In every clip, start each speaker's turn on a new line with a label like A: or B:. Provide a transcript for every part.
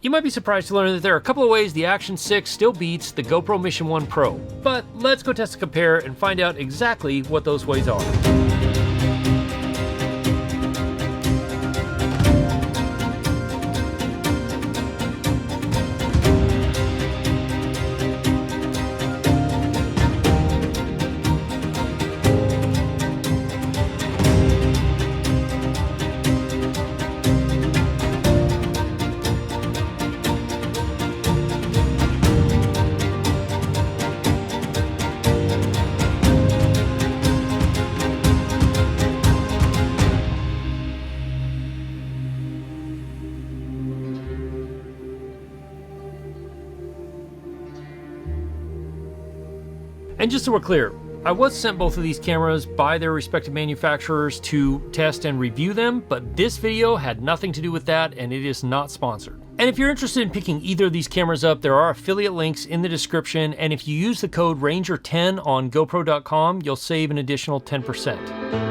A: You might be surprised to learn that there are a couple of ways the Action 6 still beats the GoPro Mission 1 Pro, but let's go test and compare and find out exactly what those ways are. And just so we're clear, I was sent both of these cameras by their respective manufacturers to test and review them, but this video had nothing to do with that and it is not sponsored. And if you're interested in picking either of these cameras up, there are affiliate links in the description, and if you use the code RANGER10 on GoPro.com, you'll save an additional 10%.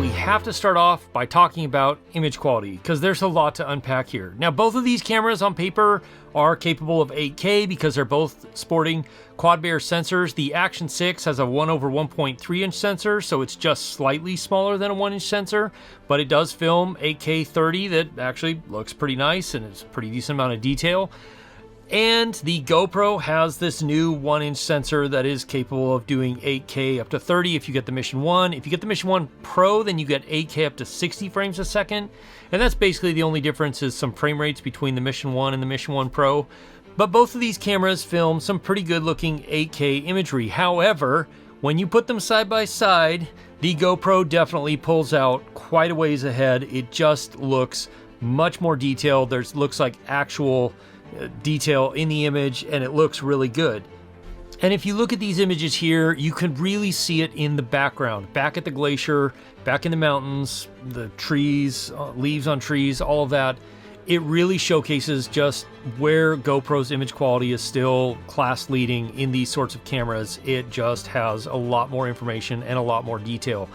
A: We have to start off by talking about image quality because there's a lot to unpack here. Now, both of these cameras on paper are capable of 8K because they're both sporting quad Bayer sensors. The Action 6 has a 1/1.3 inch sensor, so it's just slightly smaller than a 1 inch sensor, but it does film 8K 30 that actually looks pretty nice and it's a pretty decent amount of detail. And the GoPro has this new 1 inch sensor that is capable of doing 8K up to 30 if you get the Mission 1. If you get the Mission 1 Pro, then you get 8K up to 60 frames a second. And that's basically the only difference, is some frame rates between the Mission 1 and the Mission 1 Pro. But both of these cameras film some pretty good looking 8K imagery. However, when you put them side by side, the GoPro definitely pulls out quite a ways ahead. It just looks much more detailed. Looks like actual detail in the image, and it looks really good. And if you look at these images here, you can really see it in the background, back at the glacier, back in the mountains, the trees, leaves on trees, all of that. It really showcases just where GoPro's image quality is still class leading in these sorts of cameras. It just has a lot more information and a lot more detail.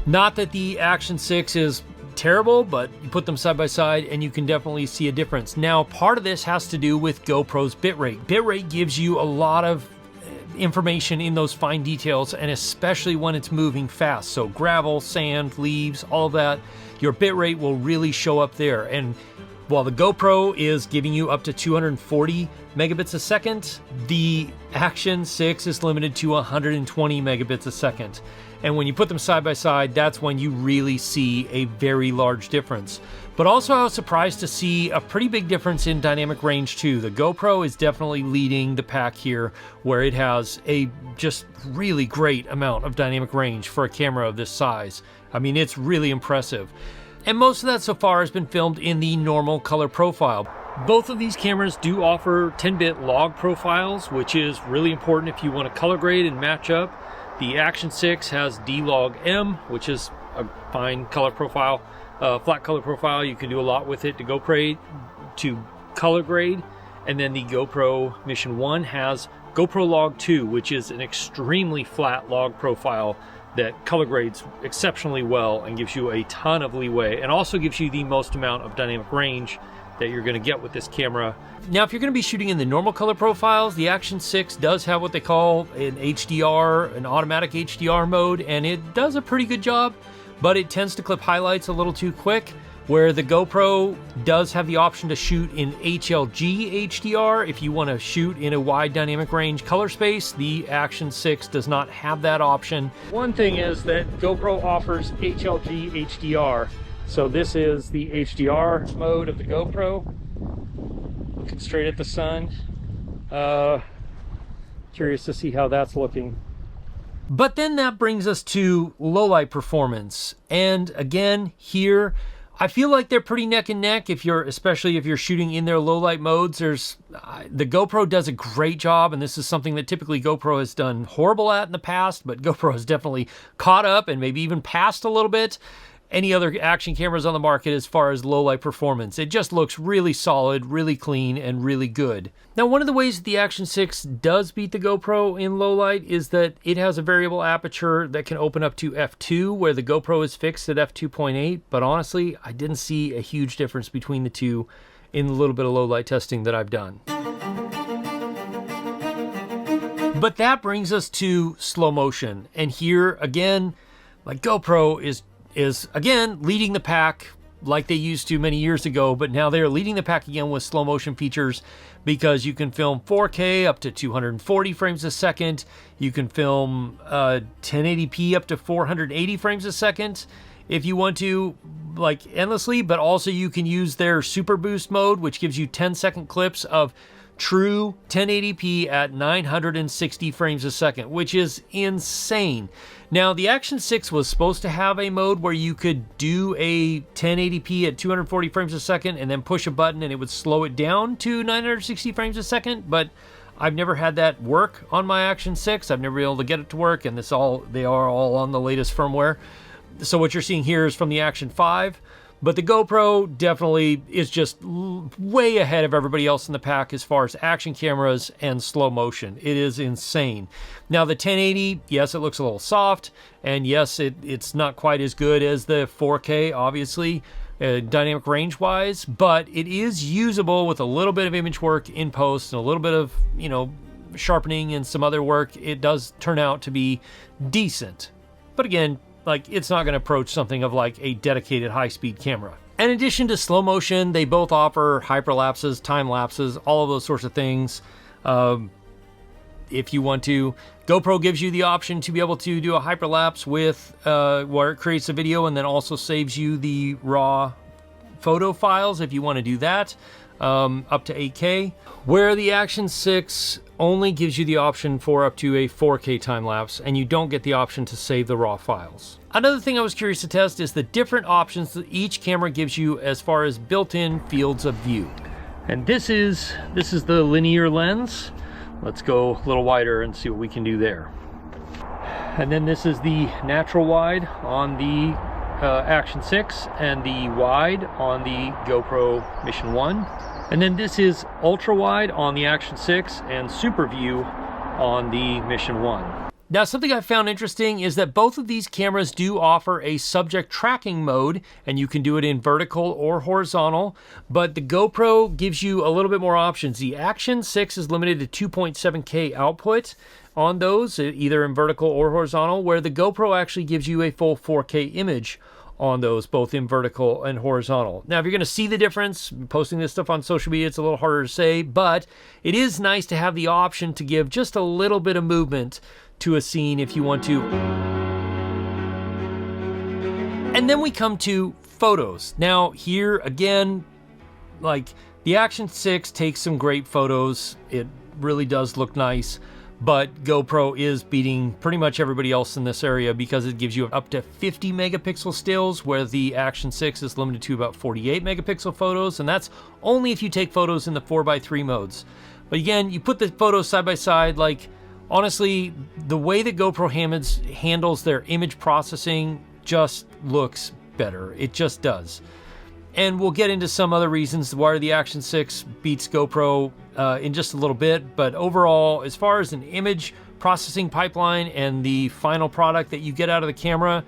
A: Not that the Action 6 is terrible, but you put them side by side and you can definitely see a difference. Now, part of this has to do with GoPro's bitrate. Bitrate gives you a lot of information in those fine details, and especially when it's moving fast. So gravel, sand, leaves, all of that, your bitrate will really show up there. And while the GoPro is giving you up to 240 megabits a second, the Action 6 is limited to 120 megabits a second. And when you put them side by side, that's when you really see a very large difference. But also, I was surprised to see a pretty big difference in dynamic range too. The GoPro is definitely leading the pack here, where it has a just really great amount of dynamic range for a camera of this size. I mean, it's really impressive. And most of that so far has been filmed in the normal color profile. Both of these cameras do offer 10-bit log profiles, which is really important if you want to color grade and match up. The Action 6 has D-Log M, which is a fine color profile, flat color profile. You can do a lot with it to color grade. And then the GoPro Mission 1 has GoPro Log 2, which is an extremely flat log profile that color grades exceptionally well and gives you a ton of leeway, and also gives you the most amount of dynamic range that you're going to get with this camera. Now, if you're going to be shooting in the normal color profiles, the Action 6 does have what they call an HDR, an automatic HDR mode, and it does a pretty good job, but it tends to clip highlights a little too quick, where the GoPro does have the option to shoot in HLG HDR. If you want to shoot in a wide dynamic range color space, the Action 6 does not have that option. One thing is that GoPro offers HLG HDR. So this is the HDR mode of the GoPro. Looking straight at the sun. Curious to see how that's looking. But then that brings us to low light performance. And again, here, I feel like they're pretty neck and neck, especially if you're shooting in their low light modes. The GoPro does a great job, and this is something that typically GoPro has done horrible at in the past, but GoPro has definitely caught up and maybe even passed a little bit. any other action cameras on the market as far as low light performance. It just looks really solid, really clean, and really good. Now, one of the ways that the Action 6 does beat the GoPro in low light is that it has a variable aperture that can open up to f2, where the GoPro is fixed at f2.8, but honestly, I didn't see a huge difference between the two in the little bit of low light testing that I've done. But that brings us to slow motion. And here again, like GoPro is again leading the pack like they used to many years ago, but now they're leading the pack again with slow motion features, because you can film 4K up to 240 frames a second. You can film 1080p up to 480 frames a second if you want to, like endlessly, but also you can use their Super Boost mode, which gives you 10-second clips of true 1080p at 960 frames a second, which is insane. Now, the Action 6 was supposed to have a mode where you could do a 1080p at 240 frames a second and then push a button and it would slow it down to 960 frames a second, but I've never had that work on my Action 6. I've never been able to get it to work, and they are all on the latest firmware. So what you're seeing here is from the Action 5. But the GoPro definitely is just way ahead of everybody else in the pack as far as action cameras and slow motion. It is insane. Now, the 1080, yes, it looks a little soft, and yes, it's not quite as good as the 4K, obviously, dynamic range-wise, but it is usable with a little bit of image work in post and a little bit of, sharpening and some other work. It does turn out to be decent. But again, it's not going to approach something of like a dedicated high-speed camera. In addition to slow motion, they both offer hyperlapses, time lapses, all of those sorts of things. If you want to, GoPro gives you the option to be able to do a hyperlapse with where it creates a video and then also saves you the raw photo files if you want to do that, up to 8K. Where the Action 6 only gives you the option for up to a 4K time lapse, and you don't get the option to save the raw files. Another thing I was curious to test is the different options that each camera gives you as far as built-in fields of view. And this is the linear lens. Let's go a little wider and see what we can do there. And then this is the natural wide on the Action 6 and the wide on the GoPro Mission 1. And then this is ultra wide on the Action 6 and super view on the Mission 1. Now, something I found interesting is that both of these cameras do offer a subject tracking mode, and you can do it in vertical or horizontal, but the GoPro gives you a little bit more options. The Action 6 is limited to 2.7K output on those, either in vertical or horizontal, where the GoPro actually gives you a full 4K image on those, both in vertical and horizontal. Now, if you're going to see the difference, posting this stuff on social media, it's a little harder to say, but it is nice to have the option to give just a little bit of movement to a scene if you want to. And then we come to photos. Now, here again, the Action 6 takes some great photos. It really does look nice. But GoPro is beating pretty much everybody else in this area because it gives you up to 50 megapixel stills, where the Action 6 is limited to about 48 megapixel photos, and that's only if you take photos in the 4x3 modes. But again, you put the photos side by side, honestly, the way that GoPro handles their image processing just looks better. It just does. And we'll get into some other reasons why the Action 6 beats GoPro in just a little bit, but overall, as far as an image processing pipeline and the final product that you get out of the camera,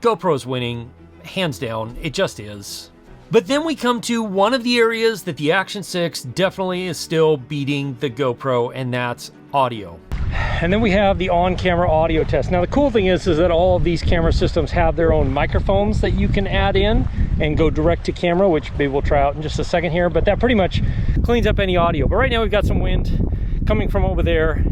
A: GoPro's winning, hands down. It just is. But then we come to one of the areas that the Action 6 definitely is still beating the GoPro, and that's audio. And then we have the on-camera audio test. Now, the cool thing is that all of these camera systems have their own microphones that you can add in and go direct to camera, which maybe we'll try out in just a second here, but that pretty much cleans up any audio. But right now we've got some wind coming from over there,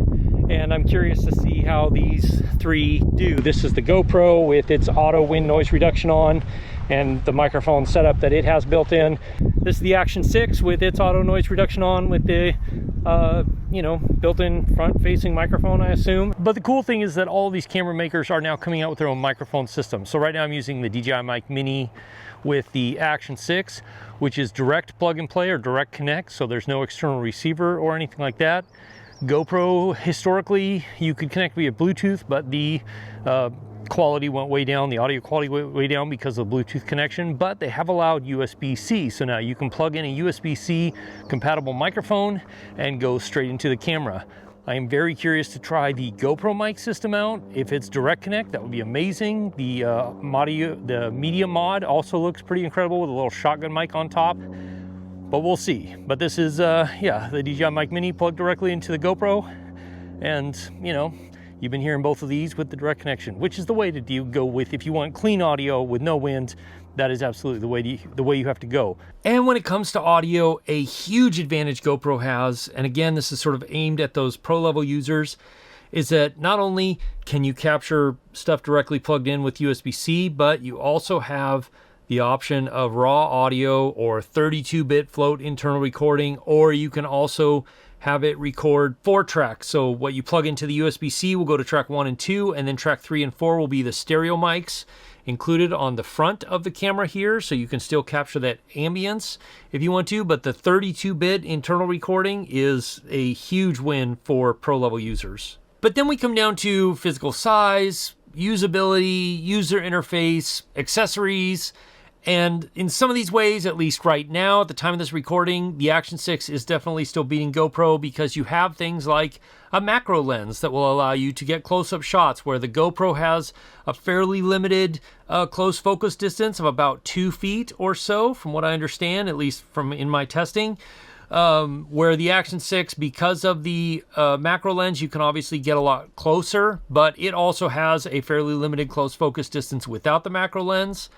A: and I'm curious to see how these three do. This is the GoPro with its auto wind noise reduction on and the microphone setup that it has built in. This is the Action 6 with its auto noise reduction on with the built-in front-facing microphone, I assume. But the cool thing is that all these camera makers are now coming out with their own microphone system. So right now I'm using the DJI Mic Mini with the Action 6, which is direct plug and play or direct connect, so there's no external receiver or anything like that. GoPro, historically, you could connect via Bluetooth, but the quality went way down, the audio quality went way down because of the Bluetooth connection, but they have allowed USB-C. So now you can plug in a USB-C compatible microphone and go straight into the camera. I am very curious to try the GoPro mic system out. If it's direct connect, that would be amazing. The media mod also looks pretty incredible with a little shotgun mic on top, but we'll see. But this is, yeah, the DJI Mic Mini plugged directly into the GoPro, and you know, you've been hearing both of these with the direct connection, which is the way to go with if you want clean audio with no wind. That is absolutely the way you have to go. And when it comes to audio, a huge advantage GoPro has, and again, this is sort of aimed at those pro level users, is that not only can you capture stuff directly plugged in with USB-C, but you also have the option of raw audio or 32-bit float internal recording, or you can also have it record 4 tracks. So what you plug into the USB-C will go to track 1 and 2, and then track 3 and 4 will be the stereo mics included on the front of the camera here, so you can still capture that ambience if you want to, but the 32-bit internal recording is a huge win for pro level users. But then we come down to physical size, usability, user interface, accessories, and in some of these ways, at least right now, at the time of this recording, the Action 6 is definitely still beating GoPro because you have things like a macro lens that will allow you to get close-up shots, where the GoPro has a fairly limited close focus distance of about 2 feet or so, from what I understand, at least from in my testing. Where the Action 6, because of the macro lens, you can obviously get a lot closer, but it also has a fairly limited close focus distance without the macro lens.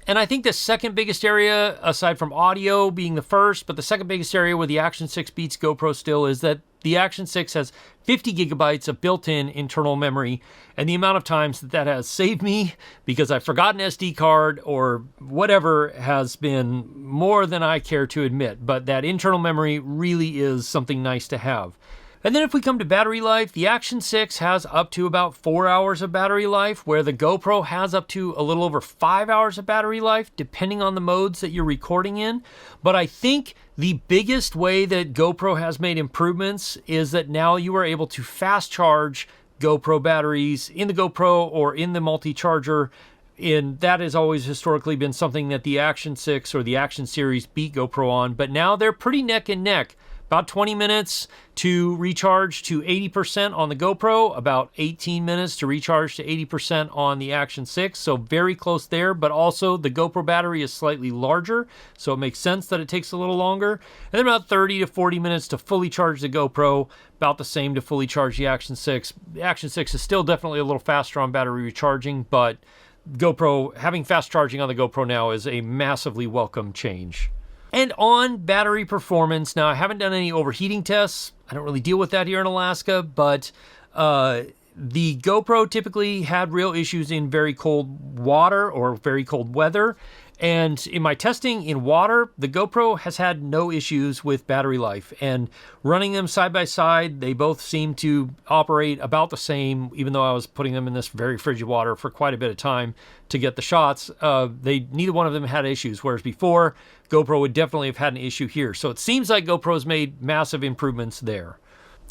A: And I think the second biggest area, aside from audio being the first, but the second biggest area where the Action 6 beats GoPro still is that the Action 6 has 50 gigabytes of built-in internal memory, and the amount of times that has saved me because I've forgotten SD card or whatever has been more than I care to admit. But that internal memory really is something nice to have. And then if we come to battery life, the Action 6 has up to about 4 hours of battery life, where the GoPro has up to a little over 5 hours of battery life, depending on the modes that you're recording in. But I think the biggest way that GoPro has made improvements is that now you are able to fast charge GoPro batteries in the GoPro or in the multi-charger. And that has always historically been something that the Action 6 or the Action series beat GoPro on, but now they're pretty neck and neck. About 20 minutes to recharge to 80% on the GoPro, about 18 minutes to recharge to 80% on the Action 6, so very close there, but also the GoPro battery is slightly larger, so it makes sense that it takes a little longer. And then about 30 to 40 minutes to fully charge the GoPro, about the same to fully charge the Action 6. The Action 6 is still definitely a little faster on battery recharging, but GoPro, having fast charging on the GoPro now is a massively welcome change. And on battery performance, now I haven't done any overheating tests. I don't really deal with that here in Alaska, but the GoPro typically had real issues in very cold water or very cold weather. And in my testing in water, the GoPro has had no issues with battery life. And running them side by side, they both seem to operate about the same, even though I was putting them in this very frigid water for quite a bit of time to get the shots. Neither one of them had issues, whereas before, GoPro would definitely have had an issue here. So it seems like GoPro's made massive improvements there.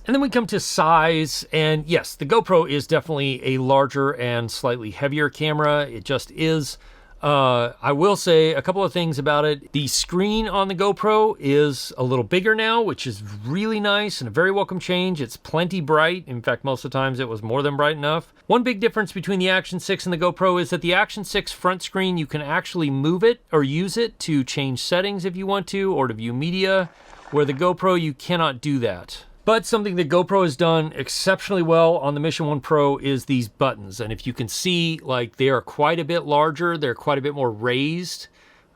A: And then we come to size, and yes, the GoPro is definitely a larger and slightly heavier camera. It just is. I will say a couple of things about it. The screen on the GoPro is a little bigger now, which is really nice and a very welcome change. It's plenty bright. In fact, most of the times it was more than bright enough. One big difference between the Action 6 and the GoPro is that the Action 6 front screen, you can actually move it or use it to change settings if you want to, or to view media, where the GoPro, you cannot do that. But something that GoPro has done exceptionally well on the Mission 1 Pro is these buttons. And if you can see, like, they are quite a bit larger. They're quite a bit more raised.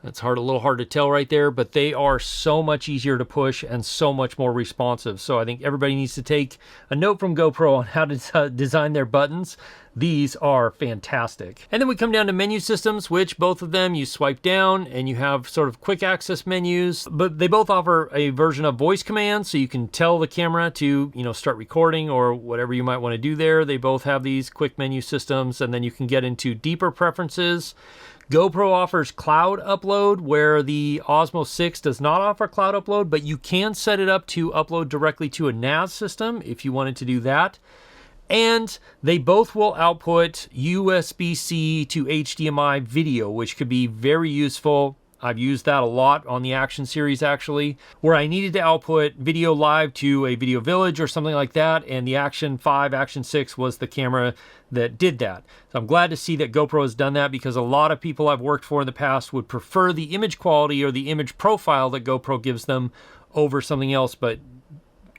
A: That's a little hard to tell right there, but they are so much easier to push and so much more responsive. So I think everybody needs to take a note from GoPro on how to design their buttons. These are fantastic. And then we come down to menu systems, which both of them you swipe down and you have sort of quick access menus, but they both offer a version of voice commands, so you can tell the camera to, start recording or whatever you might want to do there. They both have these quick menu systems, and then you can get into deeper preferences. GoPro offers cloud upload, where the Osmo 6 does not offer cloud upload, but you can set it up to upload directly to a NAS system if you wanted to do that. And they both will output USB-C to HDMI video, which could be very useful. I've used that a lot on the Action series, actually, where I needed to output video live to a Video Village or something like that, and the Action 5, Action 6 was the camera that did that. So I'm glad to see that GoPro has done that, because a lot of people I've worked for in the past would prefer the image quality or the image profile that GoPro gives them over something else, but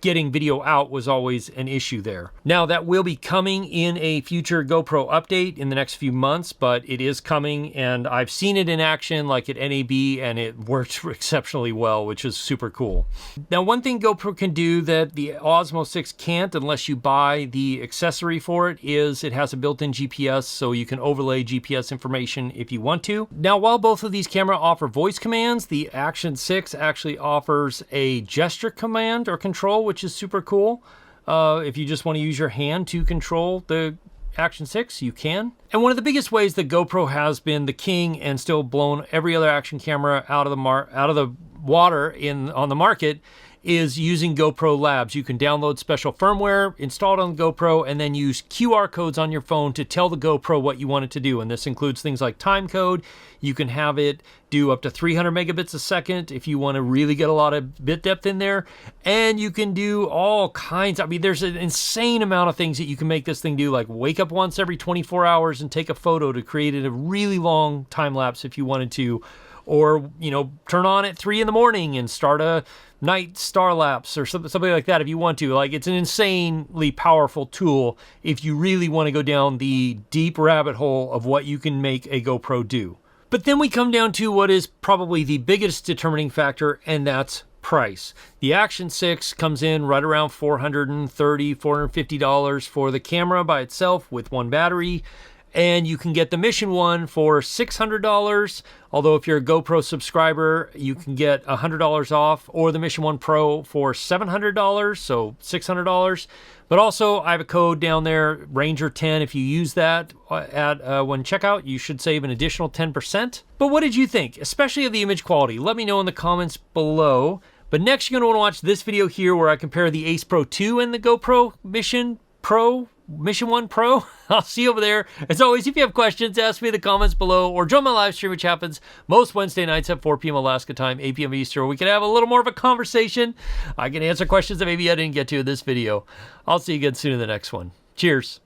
A: getting video out was always an issue there. Now, that will be coming in a future GoPro update in the next few months, but it is coming, and I've seen it in action, like at NAB, and it works exceptionally well, which is super cool. Now, one thing GoPro can do that the Osmo 6 can't, unless you buy the accessory for it, is it has a built-in GPS, so you can overlay GPS information if you want to. Now, while both of these cameras offer voice commands, the Action 6 actually offers a gesture command or control, which is super cool. If you just want to use your hand to control the Action 6, you can. And one of the biggest ways that GoPro has been the king and still blown every other action camera out of the water on the market is using GoPro Labs. You can download special firmware, install it on the GoPro, and then use QR codes on your phone to tell the GoPro what you want it to do. And this includes things like time code. You can have it do up to 300 megabits a second if you want to really get a lot of bit depth in there. And you can do all kinds. I mean, there's an insane amount of things that you can make this thing do, like wake up once every 24 hours and take a photo to create a really long time lapse if you wanted to. Or, you know, turn on at 3 in the morning and start a night star lapse or something like that if you want to. Like, it's an insanely powerful tool if you really want to go down the deep rabbit hole of what you can make a GoPro do. But then we come down to what is probably the biggest determining factor, and that's price. The Action 6 comes in right around $430, $450 for the camera by itself with one battery. And you can get the Mission one for $600, although if you're a GoPro subscriber, you can get $100 off, or the Mission 1 Pro for $700, so $600. But also, I have a code down there, Ranger10. If you use that when checkout, you should save an additional 10%. But what did you think, especially of the image quality? Let me know in the comments below. But next, you're going to want to watch this video here where I compare the Ace Pro 2 and the GoPro Mission 1 Pro. I'll see you over there. As always, if you have questions, ask me in the comments below, or join my live stream, which happens most Wednesday nights at 4 p.m. Alaska time, 8 p.m. Eastern. We can have a little more of a conversation. I can answer questions that maybe I didn't get to in this video. I'll see you again soon in the next one. Cheers.